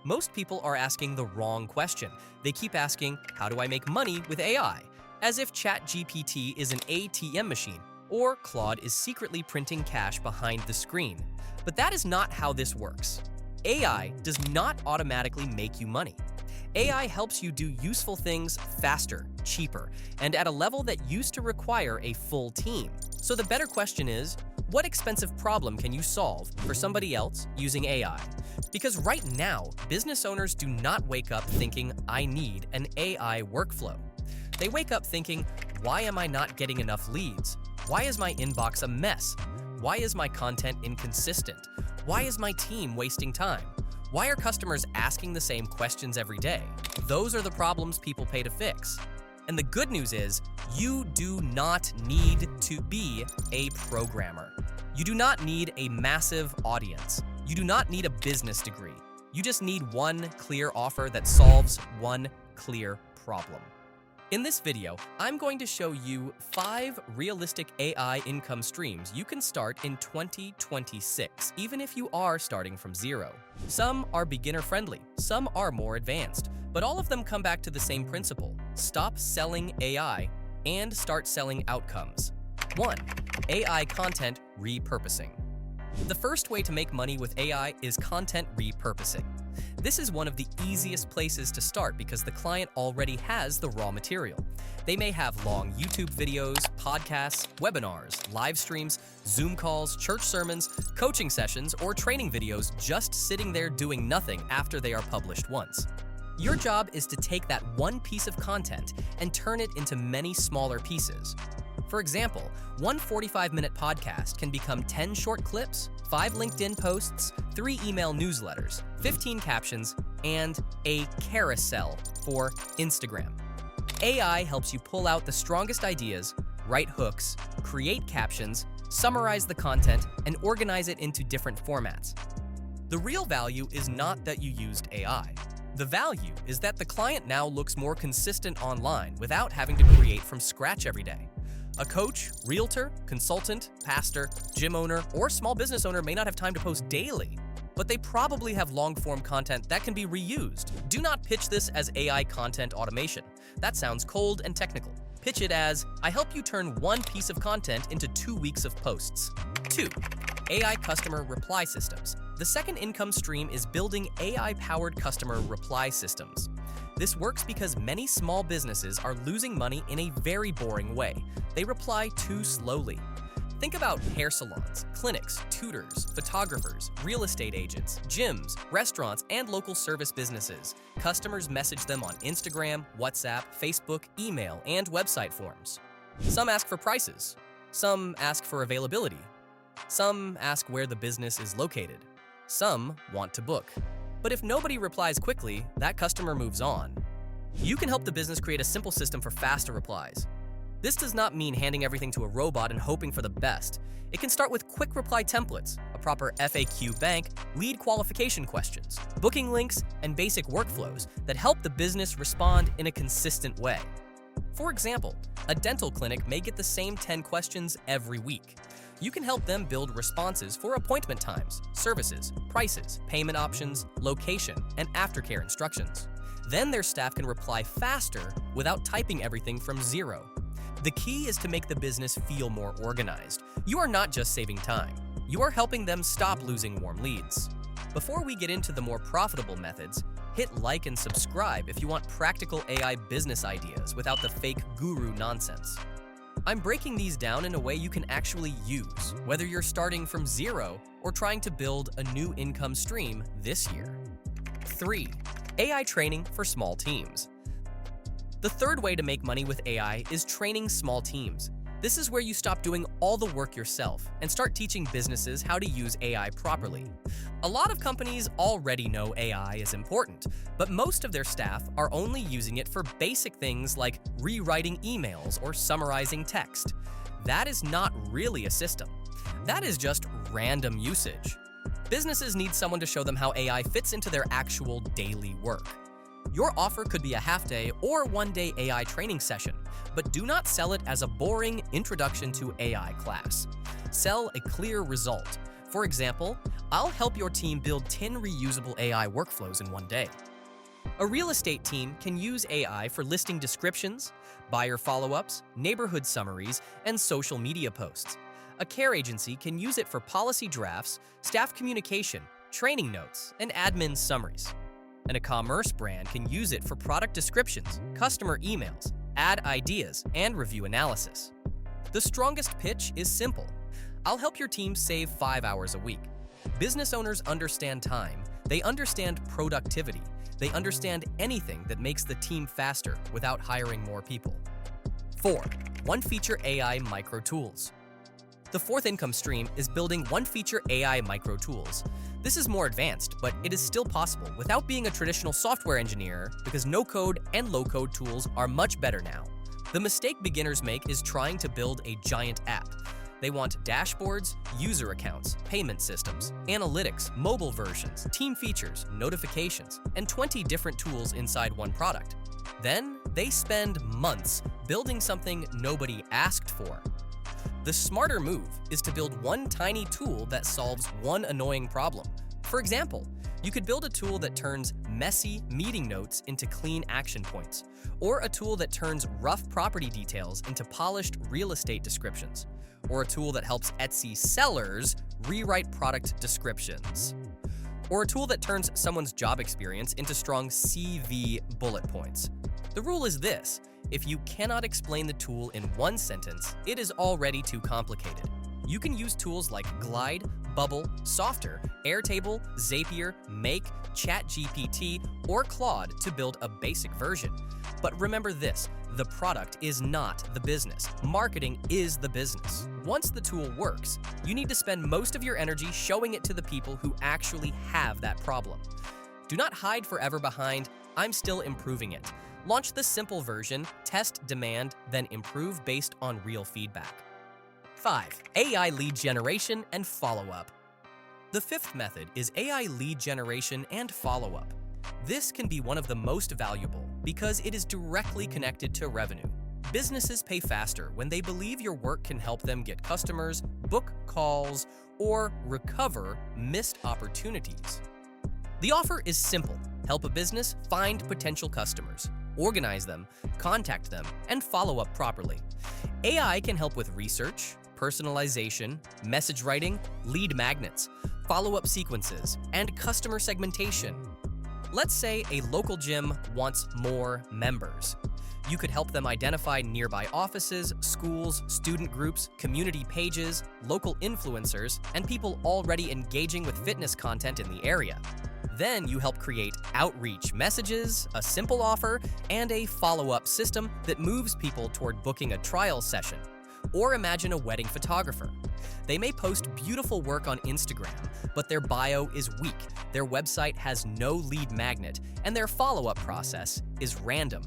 Most people are asking the wrong question. They keep asking, how do I make money with AI? As if ChatGPT is an ATM machine or Claude is secretly printing cash behind the screen. But that is not how this works. AI does not automatically make you money. AI helps you do useful things faster, cheaper, and at a level that used to require a full team. So the better question is, what expensive problem can you solve for somebody else using AI? Because right now, business owners do not wake up thinking, I need an AI workflow. They wake up thinking, why am I not getting enough leads? Why is my inbox a mess? Why is my content inconsistent? Why is my team wasting time? Why are customers asking the same questions every day? Those are the problems people pay to fix. And the good news is, you do not need to be a programmer. You do not need a massive audience. You do not need a business degree. You just need one clear offer that solves one clear problem. In this video, I'm going to show you 5 realistic AI income streams you can start in 2026, even if you are starting from zero. Some are beginner-friendly, some are more advanced, but all of them come back to the same principle: stop selling AI and start selling outcomes. 1. AI content repurposing. The first way to make money with AI is content repurposing. This is one of the easiest places to start because the client already has the raw material. They may have long YouTube videos, podcasts, webinars, live streams, Zoom calls, church sermons, coaching sessions, or training videos just sitting there doing nothing after they are published once. Your job is to take that one piece of content and turn it into many smaller pieces. For example, one 45-minute podcast can become 10 short clips, 5 LinkedIn posts, 3 email newsletters, 15 captions, and a carousel for Instagram. AI helps you pull out the strongest ideas, write hooks, create captions, summarize the content, and organize it into different formats. The real value is not that you used AI. The value is that the client now looks more consistent online without having to create from scratch every day. A coach, realtor, consultant, pastor, gym owner, or small business owner may not have time to post daily, but they probably have long-form content that can be reused. Do not pitch this as AI content automation. That sounds cold and technical. Pitch it as, I help you turn one piece of content into 2 weeks of posts. 2. AI customer reply systems. The second income stream is building AI-powered customer reply systems. This works because many small businesses are losing money in a very boring way. They reply too slowly. Think about hair salons, clinics, tutors, photographers, real estate agents, gyms, restaurants, and local service businesses. Customers message them on Instagram, WhatsApp, Facebook, email, and website forms. Some ask for prices. Some ask for availability. Some ask where the business is located. Some want to book. But if nobody replies quickly, that customer moves on. You can help the business create a simple system for faster replies. This does not mean handing everything to a robot and hoping for the best. It can start with quick reply templates, a proper FAQ bank, lead qualification questions, booking links, and basic workflows that help the business respond in a consistent way. For example, a dental clinic may get the same 10 questions every week. You can help them build responses for appointment times, services, prices, payment options, location, and aftercare instructions. Then their staff can reply faster without typing everything from zero. The key is to make the business feel more organized. You are not just saving time. You are helping them stop losing warm leads. Before we get into the more profitable methods, hit like and subscribe if you want practical AI business ideas without the fake guru nonsense. I'm breaking these down in a way you can actually use, whether you're starting from zero or trying to build a new income stream this year. 3. AI training for small teams. The third way to make money with AI is training small teams. This is where you stop doing all the work yourself and start teaching businesses how to use AI properly. A lot of companies already know AI is important, but most of their staff are only using it for basic things like rewriting emails or summarizing text. That is not really a system. That is just random usage. Businesses need someone to show them how AI fits into their actual daily work. Your offer could be a half-day or one-day AI training session, but do not sell it as a boring introduction to AI class. Sell a clear result. For example, I'll help your team build 10 reusable AI workflows in one day. A real estate team can use AI for listing descriptions, buyer follow-ups, neighborhood summaries, and social media posts. A care agency can use it for policy drafts, staff communication, training notes, and admin summaries. And a commerce brand can use it for product descriptions, customer emails, ad ideas, and review analysis. The strongest pitch is simple. I'll help your team save 5 hours a week. Business owners understand time, they understand productivity, they understand anything that makes the team faster without hiring more people. 4. One-feature AI micro tools. The fourth income stream is building one-feature AI micro tools. This is more advanced, but it is still possible without being a traditional software engineer because no-code and low-code tools are much better now. The mistake beginners make is trying to build a giant app. They want dashboards, user accounts, payment systems, analytics, mobile versions, team features, notifications, and 20 different tools inside one product. Then they spend months building something nobody asked for. The smarter move is to build one tiny tool that solves one annoying problem. For example, you could build a tool that turns messy meeting notes into clean action points, or a tool that turns rough property details into polished real estate descriptions, or a tool that helps Etsy sellers rewrite product descriptions, or a tool that turns someone's job experience into strong CV bullet points. The rule is this: if you cannot explain the tool in one sentence, it is already too complicated. You can use tools like Glide, Bubble, Softer, Airtable, Zapier, Make, ChatGPT, or Claude to build a basic version. But remember this, the product is not the business. Marketing is the business. Once the tool works, you need to spend most of your energy showing it to the people who actually have that problem. Do not hide forever behind, "I'm still improving it." Launch the simple version, test demand, then improve based on real feedback. 5. AI lead generation and follow-up. The fifth method is AI lead generation and follow-up. This can be one of the most valuable because it is directly connected to revenue. Businesses pay faster when they believe your work can help them get customers, book calls, or recover missed opportunities. The offer is simple. Help a business find potential customers, organize them, contact them, and follow up properly. AI can help with research, personalization, message writing, lead magnets, follow-up sequences, and customer segmentation. Let's say a local gym wants more members. You could help them identify nearby offices, schools, student groups, community pages, local influencers, and people already engaging with fitness content in the area. Then you help create outreach messages, a simple offer, and a follow-up system that moves people toward booking a trial session. Or imagine a wedding photographer. They may post beautiful work on Instagram, but their bio is weak, their website has no lead magnet, and their follow-up process is random.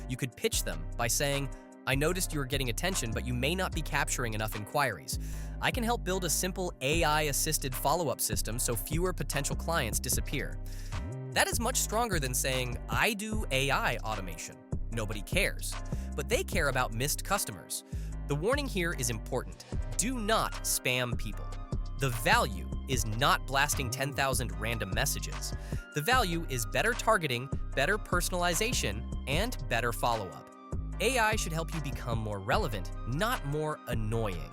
You could pitch them by saying, "I noticed you are getting attention, but you may not be capturing enough inquiries. I can help build a simple AI-assisted follow-up system so fewer potential clients disappear." That is much stronger than saying, "I do AI automation." Nobody cares, but they care about missed customers. The warning here is important. Do not spam people. The value is not blasting 10,000 random messages. The value is better targeting, better personalization, and better follow-up. AI should help you become more relevant, not more annoying.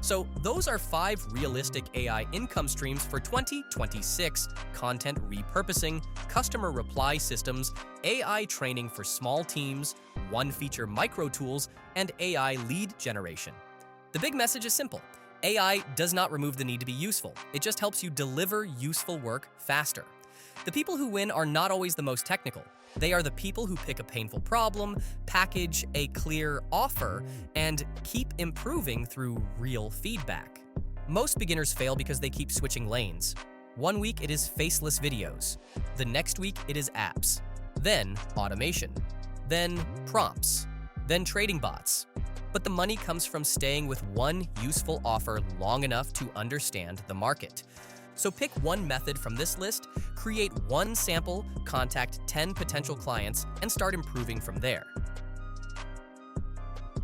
So those are 5 realistic AI income streams for 2026: content repurposing, customer reply systems, AI training for small teams, one-feature micro tools, and AI lead generation. The big message is simple. AI does not remove the need to be useful. It just helps you deliver useful work faster. The people who win are not always the most technical. They are the people who pick a painful problem, package a clear offer, and keep improving through real feedback. Most beginners fail because they keep switching lanes. One week it is faceless videos. The next week it is apps. Then automation. Then prompts. Then trading bots. But the money comes from staying with one useful offer long enough to understand the market. So pick one method from this list, create one sample, contact 10 potential clients, and start improving from there.